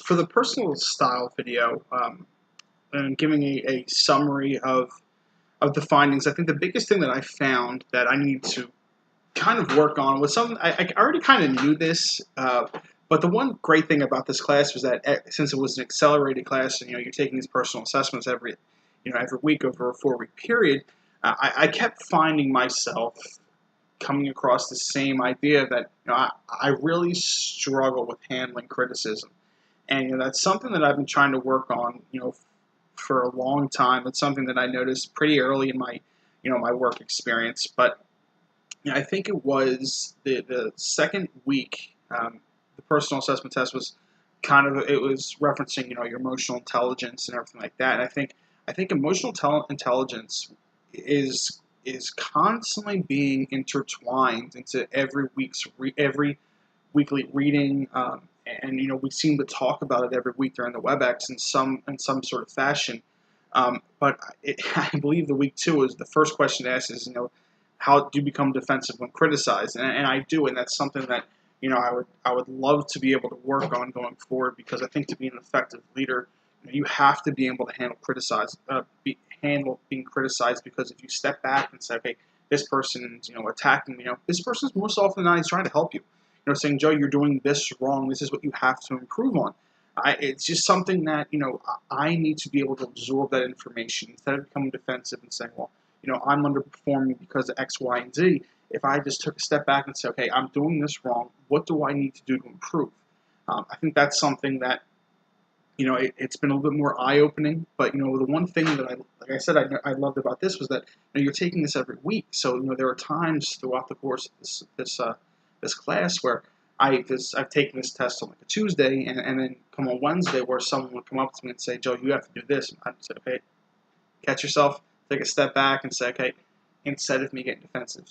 For the personal style video, and giving a summary of the findings, I think the biggest thing that I found that I need to kind of work on was something I already kind of knew this, but the one great thing about this class was that since it was an accelerated class, and you're taking these personal assessments every week over a 4 week period, I kept finding myself coming across the same idea that I really struggle with handling criticism, and that's something that I've been trying to work on for a long time. It's something that I noticed pretty early in my work experience, but I think it was the second week. The personal assessment test was it was referencing your emotional intelligence and everything like that. And I think emotional intelligence is constantly being intertwined into every weekly reading, and we seem to talk about it every week during the WebEx in some sort of fashion. But I believe the week two is the first question asked is how do you become defensive when criticized, and I do, and that's something that I would love to be able to work on going forward, because I think to be an effective leader, you have to be able to handle being criticized, because if you step back and say, okay, this person's attacking me, this person's most often than not is trying to help you, saying, Joe, you're doing this wrong. This is what you have to improve on. It's just something that I need to be able to absorb that information instead of becoming defensive and saying, well, I'm underperforming because of X, Y, and Z. If I just took a step back and say, okay, I'm doing this wrong. What do I need to do to improve? I think that's something that it's been a little bit more eye-opening. But the one thing that like I said, I loved about this was that you're taking this every week. So there are times throughout the course of this class where I've taken this test on like a Tuesday, and then come on Wednesday where someone would come up to me and say, Joe, you have to do this. And I'd say, okay, catch yourself, take a step back and say, okay, instead of me getting defensive,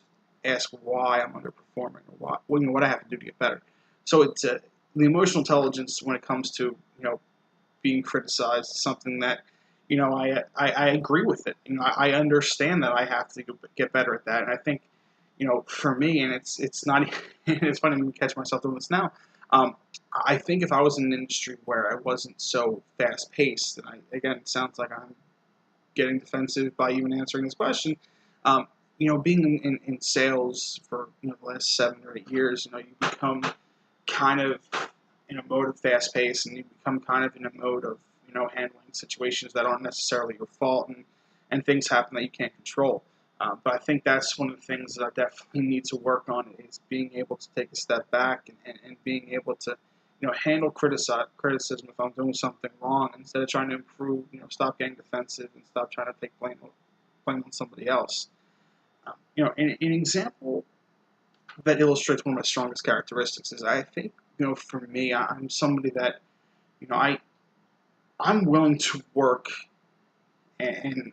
ask why I'm underperforming, or what I have to do to get better. So it's the emotional intelligence when it comes to being criticized is something that I agree with it. I understand that I have to get better at that, and I think for me, and it's not it's funny when I catch myself doing this now. I think if I was in an industry where I wasn't so fast paced, and again, it sounds like I'm getting defensive by even answering this question. Being in sales for the last 7 or 8 years, you become kind of in a mode of fast pace, and you become kind of in a mode of handling situations that aren't necessarily your fault, and things happen that you can't control. But I think that's one of the things that I definitely need to work on, is being able to take a step back and being able to handle criticism if I'm doing something wrong, instead of trying to improve. Stop getting defensive and stop trying to take blame on somebody else. An example that illustrates one of my strongest characteristics is, I think for me, I'm somebody that I'm willing to work and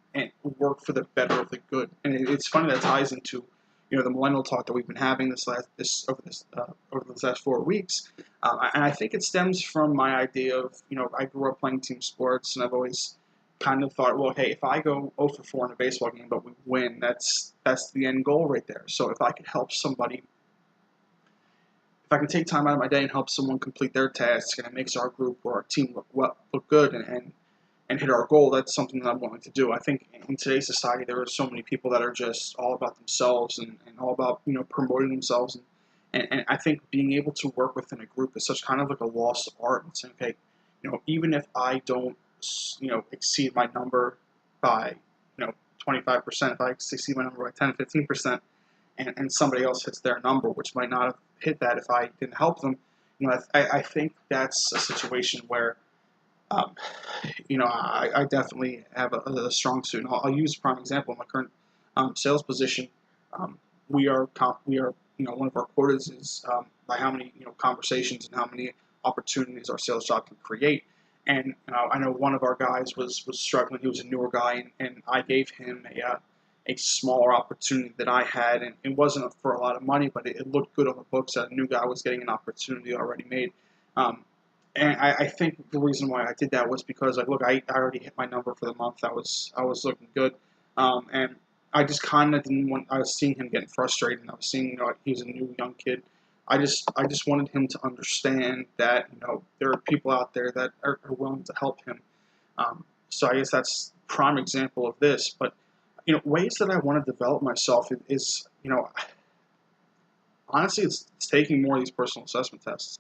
work for the better of the good. And it's funny that ties into the millennial talk that we've been having over the last 4 weeks. And I think it stems from my idea of I grew up playing team sports, and I've always kind of thought, well, hey, if I go 0 for 4 in a baseball game but we win, that's the end goal right there. So if I could help somebody, if I can take time out of my day and help someone complete their task, and it makes our group or our team look good and hit our goal, that's something that I'm willing to do. I think in today's society, there are so many people that are just all about themselves and all about promoting themselves, and I think being able to work within a group is such kind of like a lost art. And saying, okay, even if I don't exceed my number by 25%, if I exceed my number by 10-15%, and somebody else hits their number, which might not have hit that if I didn't help them, I think that's a situation where I definitely have a strong suit. And I'll use a prime example. In my current sales position, we are one of our quotas is by how many conversations and how many opportunities our sales job can create. And I know one of our guys was struggling. He was a newer guy, and I gave him a smaller opportunity that I had, and it wasn't for a lot of money, but it looked good on the books that a new guy was getting an opportunity already made. And I think the reason why I did that was because, like, look, I already hit my number for the month. I was looking good, and I just kind of didn't want. I was seeing him getting frustrated, and I was seeing he was a new young kid. I just wanted him to understand that there are people out there that are willing to help him. So I guess that's a prime example of this. But ways that I want to develop myself is honestly, it's taking more of these personal assessment tests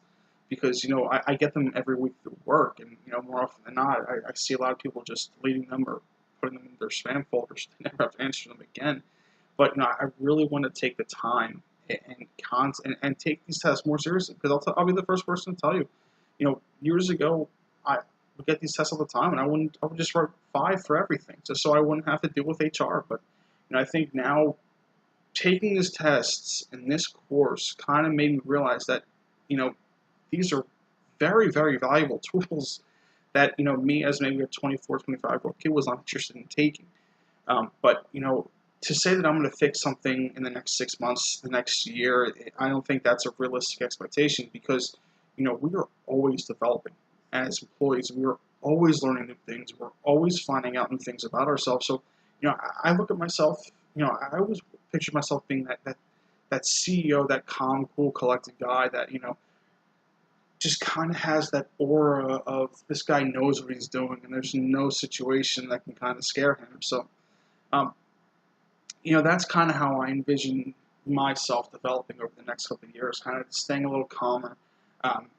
because I get them every week through work, and more often than not, I see a lot of people just deleting them or putting them in their spam folders. They never have to answer them again. But I really want to take the time and take these tests more seriously because I'll be the first person to tell you. Years ago, I would get these tests all the time, and I would just write 5 for everything, just so I wouldn't have to deal with HR. But I think now taking these tests in this course kind of made me realize that these are very, very valuable tools that me as maybe a 24, 25-year-old kid was not interested in taking. But to say that I'm going to fix something in the next 6 months, the next year, I don't think that's a realistic expectation because we are always developing as employees. We are always learning new things. We're always finding out new things about ourselves. So I look at myself. I always picture myself being that CEO, that calm, cool, collected guy that just kind of has that aura of this guy knows what he's doing, and there's no situation that can kind of scare him. So, um, that's kind of how I envision myself developing over the next couple of years, kind of staying a little calmer,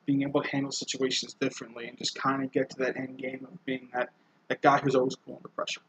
being able to handle situations differently, and just kind of get to that end game of being that guy who's always cool under pressure.